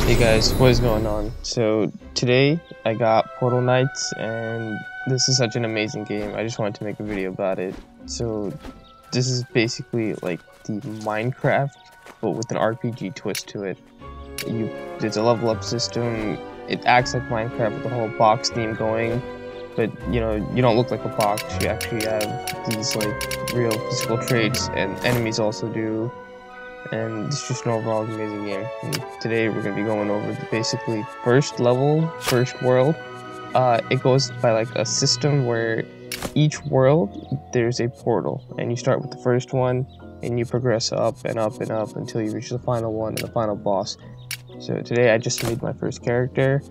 Hey guys, what is going on? So today I got Portal Knights and this is such an amazing game. I just wanted to make a video about it. So this is basically like the Minecraft but with an RPG twist to it. There's a level up system. It acts like Minecraft with the whole box theme going, but you know, you don't look like a box. You actually have these like real physical traits, and enemies also do. And it's just an overall amazing game. And today we're going to be going over the basically first level, first world. It goes by like a system where each world there's a portal, and you start with the first one and you progress up and up and up until you reach the final one and the final boss. So today I just made my first character,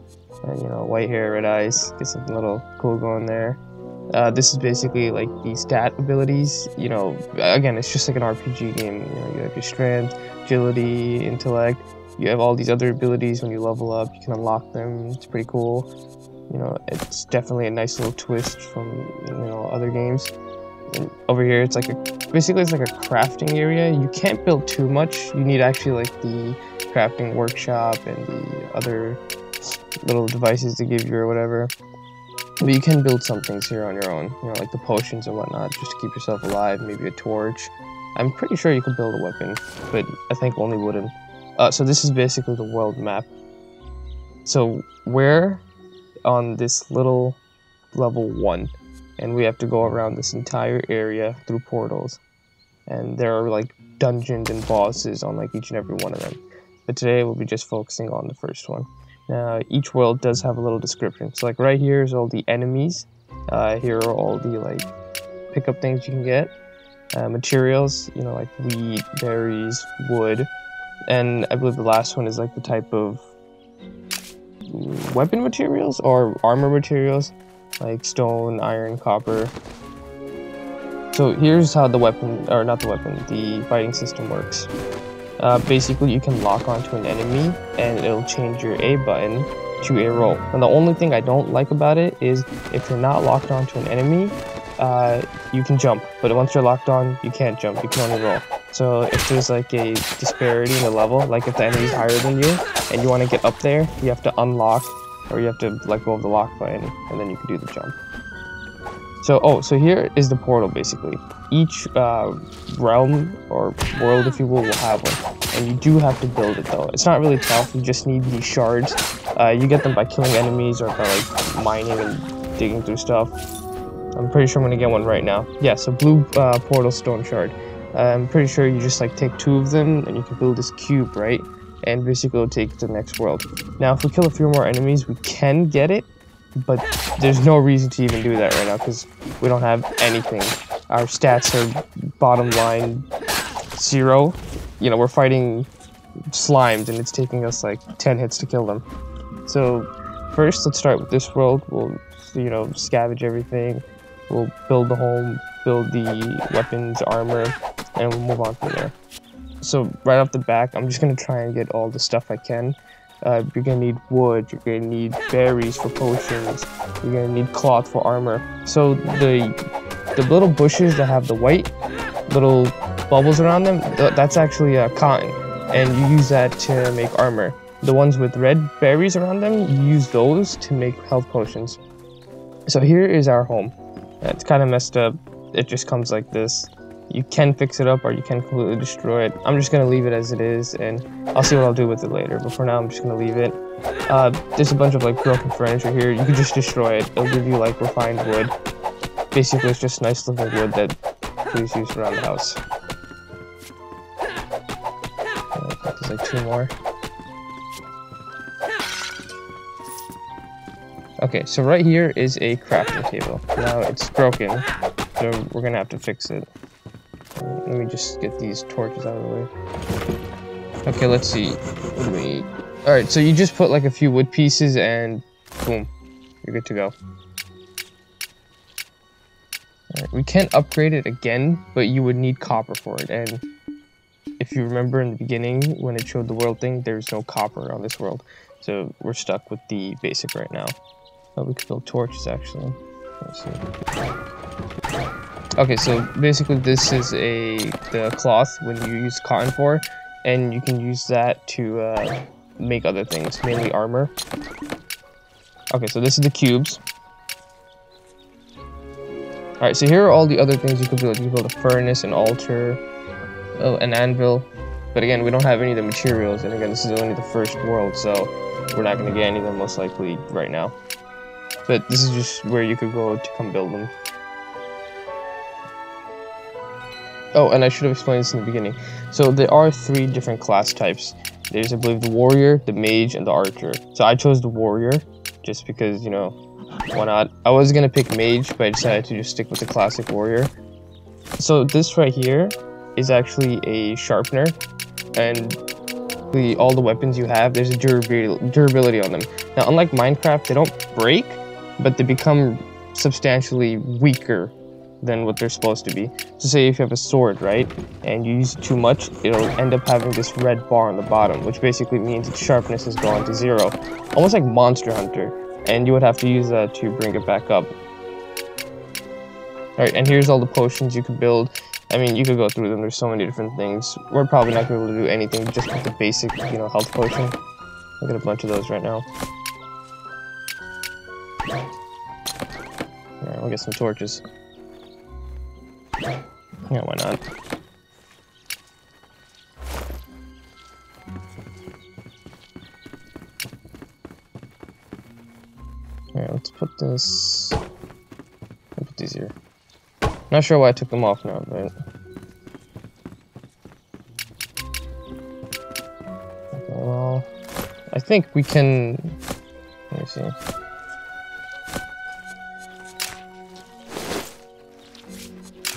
and you know, white hair, red eyes, get something little cool going there. This is basically like the stat abilities. You know, again, it's just like an RPG game. You know, you have your strength, agility, intellect. You have all these other abilities. When you level up, you can unlock them. It's pretty cool. You know, it's definitely a nice little twist from, you know, other games. And over here, it's like basically it's like a crafting area. You can't build too much. You need actually like the crafting workshop and the other little devices to give you or whatever. But you can build some things here on your own, you know, like the potions and whatnot, just to keep yourself alive, maybe a torch. I'm pretty sure you can build a weapon, but I think only wooden. So this is basically the world map. So we're on this little level 1, and we have to go around this entire area through portals. And there are like dungeons and bosses on like each and every one of them. But today we'll be just focusing on the first one. Now, each world does have a little description. So, like, right here is all the enemies. Here are all the, like, pickup things you can get. Materials, you know, like wheat, berries, wood. And I believe the last one is, like, the type of weapon materials or armor materials. Like stone, iron, copper. So, here's how the weapon, or not the weapon, the fighting system works. Basically, you can lock onto an enemy, and it'll change your A button to a roll. And the only thing I don't like about it is if you're not locked onto an enemy, you can jump. But once you're locked on, you can't jump. You can only roll. So if there's like a disparity in the level, like if the enemy's higher than you, and you want to get up there, you have to unlock, or you have to let go of the lock button, and then you can do the jump. So here is the portal, basically. Each realm or world, if you will have one. And you do have to build it, though. It's not really tough. You just need these shards. You get them by killing enemies or by, like, mining and digging through stuff. I'm pretty sure I'm going to get one right now. Yeah, so blue portal stone shard. I'm pretty sure you just, like, take 2 of them, and you can build this cube, right? And basically it'll take you to the next world. Now, if we kill a few more enemies, we can get it. But there's no reason to even do that right now because we don't have anything. Our stats are bottom line 0. You know, we're fighting slimes and it's taking us like 10 hits to kill them. So first, let's start with this world. We'll, you know, scavenge everything. We'll build the home, build the weapons, armor, and we'll move on from there. So right off the back, I'm just going to try and get all the stuff I can. You're gonna need wood, you're gonna need berries for potions, you're gonna need cloth for armor. So the little bushes that have the white little bubbles around them, that's actually cotton, and you use that to make armor. The ones with red berries around them, you use those to make health potions. So here is our home. It's kind of messed up. It just comes like this. You can fix it up or you can completely destroy it. I'm just going to leave it as it is, and I'll see what I'll do with it later. But for now, I'm just going to leave it. There's a bunch of like broken furniture here. You can just destroy it. It'll give you like refined wood. Basically, it's just nice looking wood that please use around the house. There's like 2 more. Okay, so right here is a crafting table. Now it's broken, so we're going to have to fix it. Let me just get these torches out of the way. Okay, let's see. What do we need? Alright, so you just put like a few wood pieces and boom, you're good to go. Alright, we can upgrade it again, but you would need copper for it. And if you remember in the beginning, when it showed the world thing, there's no copper on this world. So we're stuck with the basic right now. Oh, we could build torches actually. Let's see. Okay, so basically this is the cloth when you use cotton for, and you can use that to make other things, mainly armor. Okay, so this is the cubes. Alright, so here are all the other things you could build. You could build a furnace, an altar, oh, an anvil. But again, we don't have any of the materials, and again, this is only the first world, so we're not going to get any of them most likely right now. But this is just where you could go to come build them. Oh, and I should have explained this in the beginning. So there are 3 different class types. There's, I believe, the warrior, the mage, and the archer. So I chose the warrior, just because, you know, why not? I was going to pick mage, but I decided to just stick with the classic warrior. So this right here is actually a sharpener, and all the weapons you have, there's a durability on them. Now, unlike Minecraft, they don't break, but they become substantially weaker than what they're supposed to be. So say if you have a sword, right, and you use it too much, it'll end up having this red bar on the bottom, which basically means its sharpness has gone to 0. Almost like Monster Hunter, and you would have to use that to bring it back up. Alright, and here's all the potions you could build. I mean, you could go through them, there's so many different things. We're probably not going to be able to do anything just with the basic, you know, health potion. Look at a bunch of those right now. Alright, we'll get some torches. Yeah, why not? Alright, let's put this... I'll put these here. Not sure why I took them off now, but... Okay, well... I think we can... Let me see.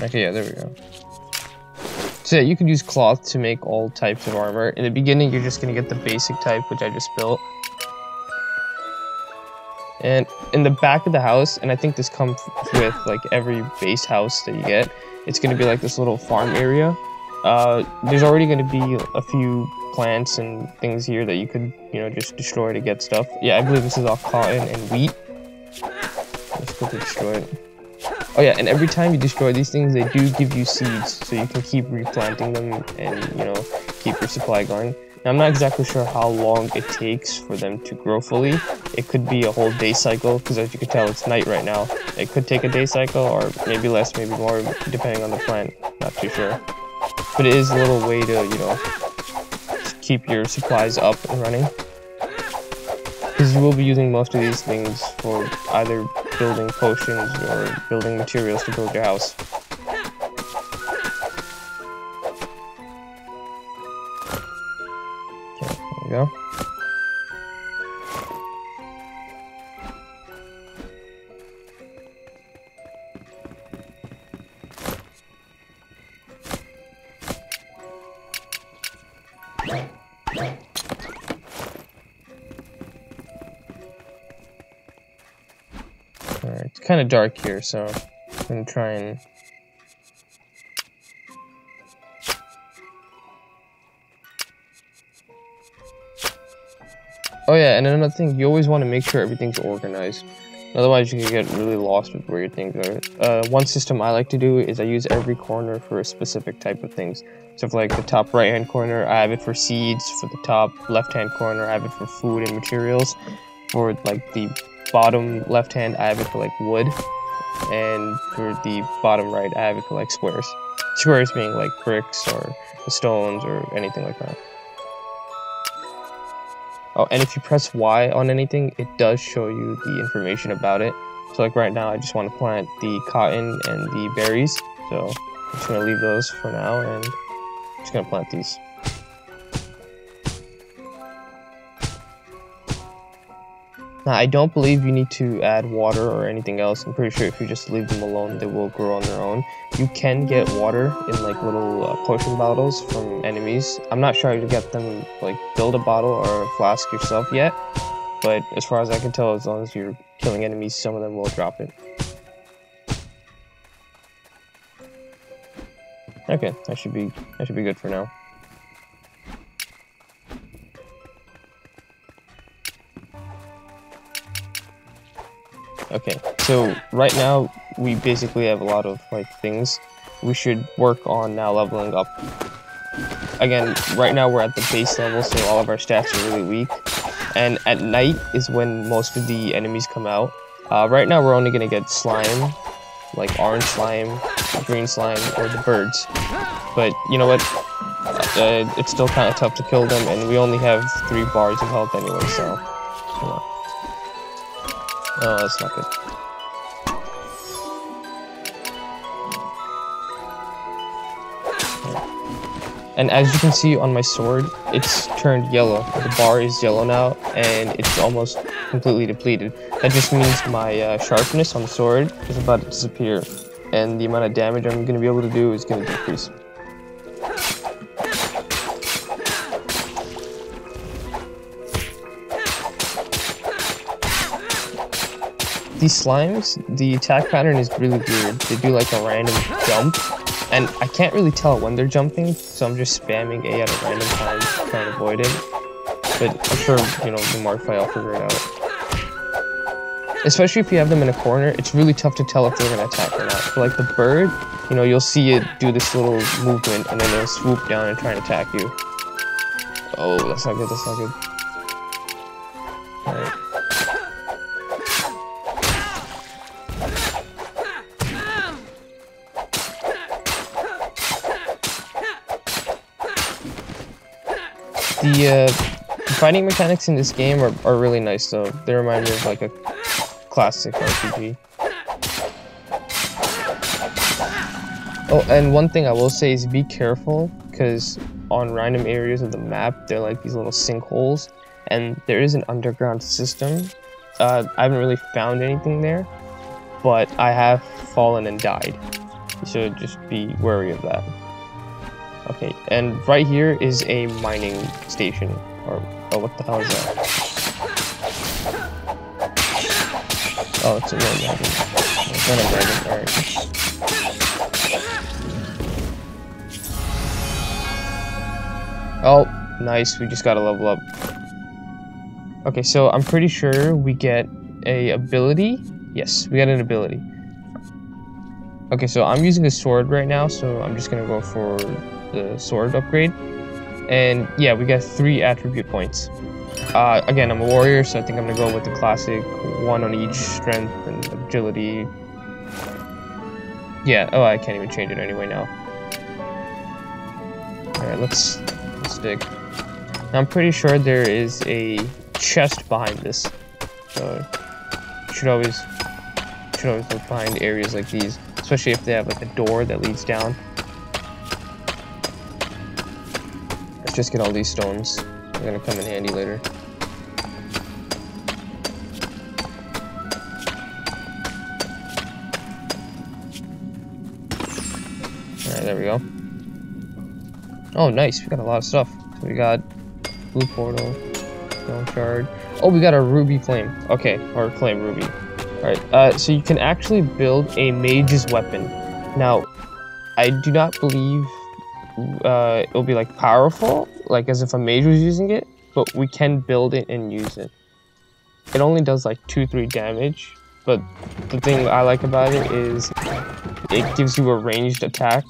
Okay, yeah, there we go. So yeah, you could use cloth to make all types of armor. In the beginning, you're just going to get the basic type, which I just built. And in the back of the house, and I think this comes with like every base house that you get, it's going to be like this little farm area. There's already going to be a few plants and things here that you could, you know, just destroy to get stuff. Yeah, I believe this is all cotton and wheat. Let's quickly destroy it. Oh yeah, and every time you destroy these things, they do give you seeds, so you can keep replanting them and, you know, keep your supply going. Now, I'm not exactly sure how long it takes for them to grow fully. It could be a whole day cycle, because as you can tell, it's night right now. It could take a day cycle, or maybe less, maybe more, depending on the plant. Not too sure. But it is a little way to, you know, keep your supplies up and running. Because you will be using most of these things for either building potions or building materials to build your house. Okay, there we go. Alright, it's kind of dark here, so I'm going to try and... Oh yeah, and another thing, you always want to make sure everything's organized. Otherwise, you can get really lost with where your things are. One system I like to do is I use every corner for a specific type of things. So for like the top right-hand corner, I have it for seeds. For the top left-hand corner, I have it for food and materials. For like the bottom left-hand, I have it for like wood. And for the bottom right, I have it for like squares. Squares being like bricks or stones or anything like that. Oh, and if you press Y on anything, it does show you the information about it. So like right now, I just want to plant the cotton and the berries. So I'm just going to leave those for now, and I'm just going to plant these. Now, I don't believe you need to add water or anything else. I'm pretty sure if you just leave them alone, they will grow on their own. You can get water in like little potion bottles from enemies. I'm not sure how to get them, like build a bottle or a flask yourself yet. But as far as I can tell, as long as you're killing enemies, some of them will drop it. Okay, that should be good for now. Okay, so right now we basically have a lot of like things. We should work on now leveling up. again, right now we're at the base level, so all of our stats are really weak. And at night is when most of the enemies come out. Right now we're only gonna get slime, like orange slime, green slime, or the birds. But you know what? It's still kind of tough to kill them, and we only have 3 bars of health anyway, so, you know. Oh, that's not good. And as you can see on my sword, it's turned yellow. The bar is yellow now, and it's almost completely depleted. That just means my sharpness on the sword is about to disappear, and the amount of damage I'm going to be able to do is going to decrease. These slimes, the attack pattern is really weird. They do like a random jump, and I can't really tell when they're jumping, so I'm just spamming A at a random time trying to avoid it. But I'm sure, you know, the more I fight, I'll figure it out. Especially if you have them in a corner, it's really tough to tell if they're going to attack or not. So like the bird, you know, you'll see it do this little movement, and then it'll swoop down and try and attack you. Oh, that's not good, that's not good. Alright. The fighting mechanics in this game are really nice though. They remind me of like a classic RPG. Oh, and one thing I will say is be careful, because on random areas of the map, there are like these little sinkholes, and there is an underground system. I haven't really found anything there, but I have fallen and died. So just be wary of that. Okay, and right here is a mining station, or, oh, what the hell is that? Oh, it's a real dragon. It's not a dragon, alright. Oh, nice, we just got to level up. Okay, so I'm pretty sure we get a ability. Yes, we got an ability. Okay, so I'm using a sword right now, so I'm just gonna go for the sword upgrade. And yeah, we got 3 attribute points. Again, I'm a warrior, so I think I'm gonna go with the classic 1 on each strength and agility. Yeah, oh, I can't even change it anyway now. Alright, let's dig. Now, I'm pretty sure there is a chest behind this, so you should always look behind areas like these, especially if they have like a door that leads down. Let's just get all these stones. They're gonna come in handy later. Alright, there we go. Oh, nice. We got a lot of stuff. So we got blue portal, stone shard. Oh, we got a ruby flame. Okay, or flame ruby. Alright, so you can actually build a mage's weapon. Now, I do not believe it'll be like powerful, like as if a mage was using it, but we can build it and use it. It only does like 2-3 damage, but the thing I like about it is it gives you a ranged attack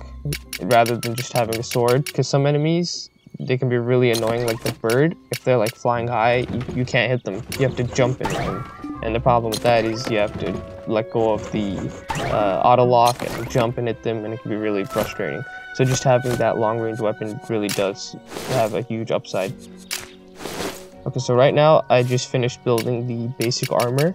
rather than just having a sword, because some enemies, they can be really annoying, like the bird. If they're like flying high, you can't hit them. You have to jump in them. And the problem with that is you have to let go of the auto lock and jump and hit them, and it can be really frustrating. So just having that long range weapon really does have a huge upside. Okay, so right now I just finished building the basic armor.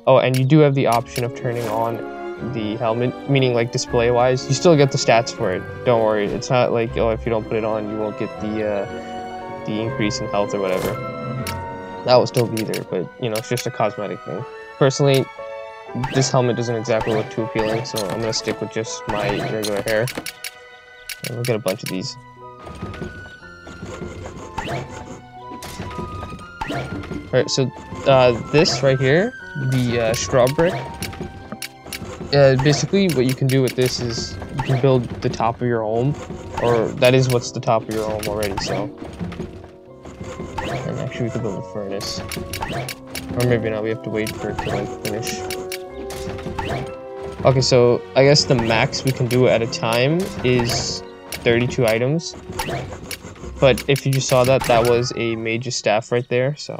Oh, and you do have the option of turning on the helmet, meaning like display wise, you still get the stats for it. Don't worry, it's not like, oh, if you don't put it on, you won't get the increase in health or whatever. That will still be there, but you know, it's just a cosmetic thing. Personally, this helmet doesn't exactly look too appealing, so I'm gonna stick with just my regular hair. And we'll get a bunch of these. Alright, so this right here, the straw brick, basically what you can do with this is you can build the top of your home, or that is what's the top of your home already, so. And actually we could build a furnace. Or maybe not, we have to wait for it to like finish. Okay, so I guess the max we can do at a time is 32 items. But if you just saw that, that was a mage's staff right there, so.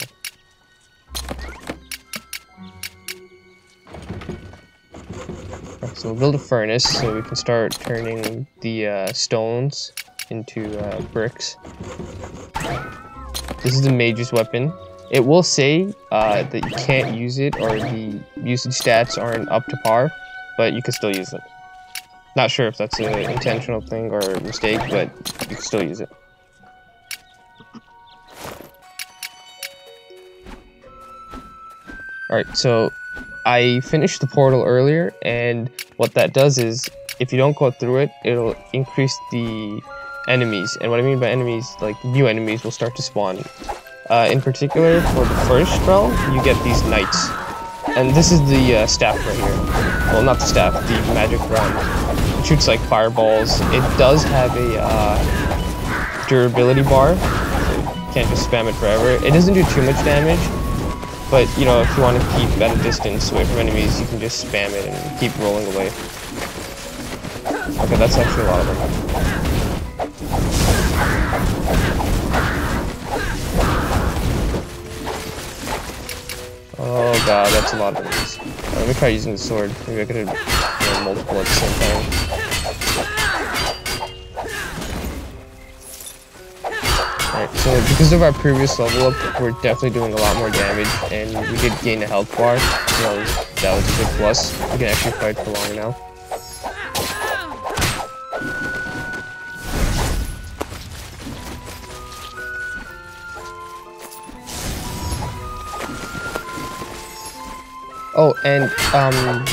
So we'll build a furnace so we can start turning the stones into bricks. This is the mage's weapon. It will say that you can't use it, or the usage stats aren't up to par, but you can still use it. Not sure if that's an intentional thing or a mistake, but you can still use it. Alright, so I finished the portal earlier, and what that does is, if you don't go through it, it'll increase the enemies. And what I mean by enemies, like new enemies will start to spawn. In particular, for the first realm, you get these knights. And this is the staff right here. Well, not the staff, the magic realm. It shoots like fireballs. It does have a durability bar, so you can't just spam it forever. It doesn't do too much damage, but you know, if you want to keep at a distance away from enemies, you can just spam it and keep rolling away. Okay, that's actually a lot of them. Oh god, that's a lot of enemies. Let me try using the sword. Maybe I could have multiple at the same time. Alright, so because of our previous level up, we're definitely doing a lot more damage, and we did gain a health bar, so that was a good plus. We can actually fight for longer now. Oh, and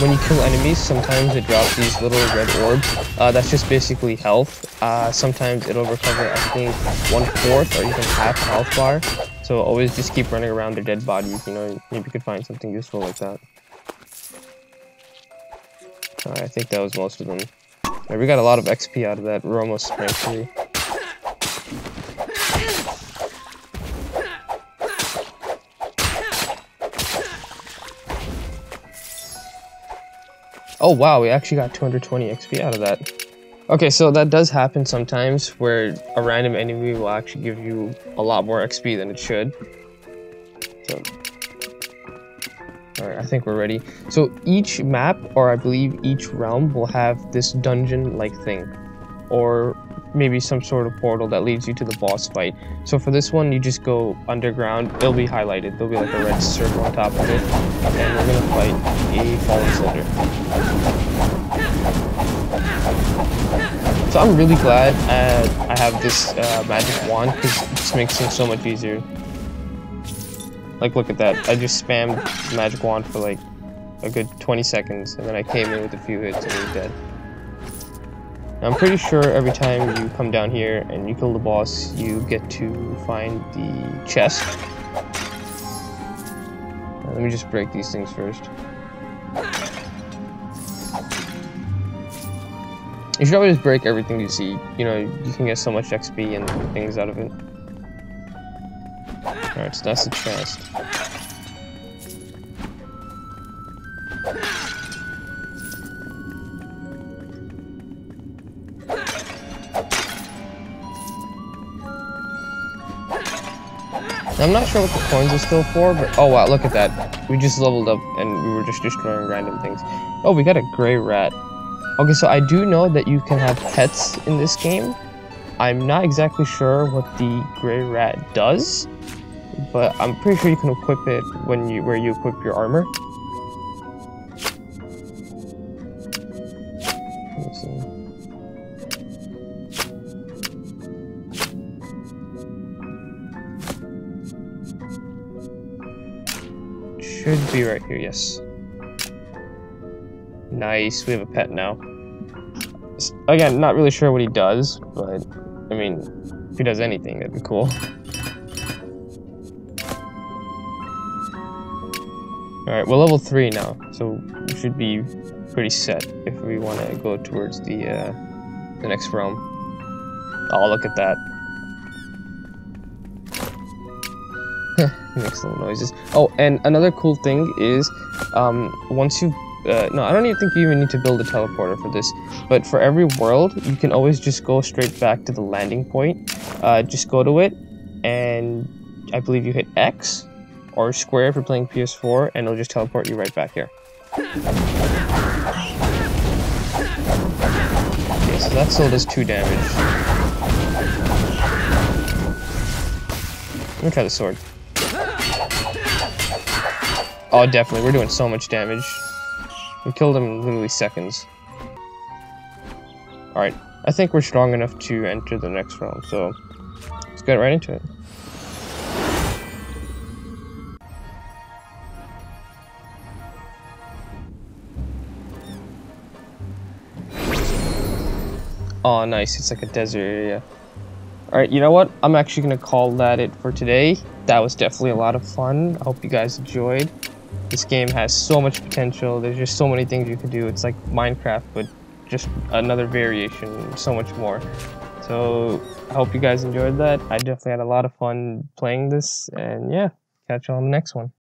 when you kill enemies, sometimes it drops these little red orbs. That's just basically health. Sometimes it'll recover, I think, 1/4 or even half a health bar. So always just keep running around their dead bodies, you know, maybe you could find something useful like that. I think that was most of them. Yeah, we got a lot of XP out of that. We're almost strength 3. Oh wow, we actually got 220 XP out of that. Okay, so that does happen sometimes where a random enemy will actually give you a lot more XP than it should. So, alright, I think we're ready. So each map, or I believe each realm, will have this dungeon-like thing. Or maybe some sort of portal that leads you to the boss fight. So for this one, you just go underground. It'll be highlighted. There'll be like a red circle on top of it. And we're gonna fight a fallen soldier. So I'm really glad I have this magic wand, because it just makes things so much easier. Like, look at that. I just spammed the magic wand for like a good 20 seconds, and then I came in with a few hits and he was dead. I'm pretty sure every time you come down here and you kill the boss, you get to find the chest. Let me just break these things first. You should always break everything you see. You know, you can get so much XP and things out of it. Alright, so that's the chest. I'm not sure what the coins are still for, but oh wow, look at that. We just leveled up and we were just destroying random things. Oh, we got a gray rat. Okay, so I do know that you can have pets in this game. I'm not exactly sure what the gray rat does, but I'm pretty sure you can equip it when where you equip your armor. Let's see. Should be right here, yes. Nice, we have a pet now. Again, not really sure what he does, but I mean, if he does anything, that'd be cool. Alright, we're level 3 now, so we should be pretty set if we want to go towards the next realm. Oh, look at that. Makes little noises. Oh, and another cool thing is, once you no, I don't even think you even need to build a teleporter for this, but for every world, you can always just go straight back to the landing point, just go to it, and I believe you hit X or square if you're playing PS4, and it'll just teleport you right back here. Okay, so that still does 2 damage. Let me try the sword. Oh, definitely, we're doing so much damage. We killed him in literally seconds. Alright, I think we're strong enough to enter the next round, so let's get right into it. Oh, nice. It's like a desert area. Alright, you know what? I'm actually going to call that it for today. That was definitely a lot of fun. I hope you guys enjoyed. This game has so much potential. There's just so many things you can do. It's like Minecraft, but just another variation. So much more. So, I hope you guys enjoyed that. I definitely had a lot of fun playing this. And yeah, catch you on the next one.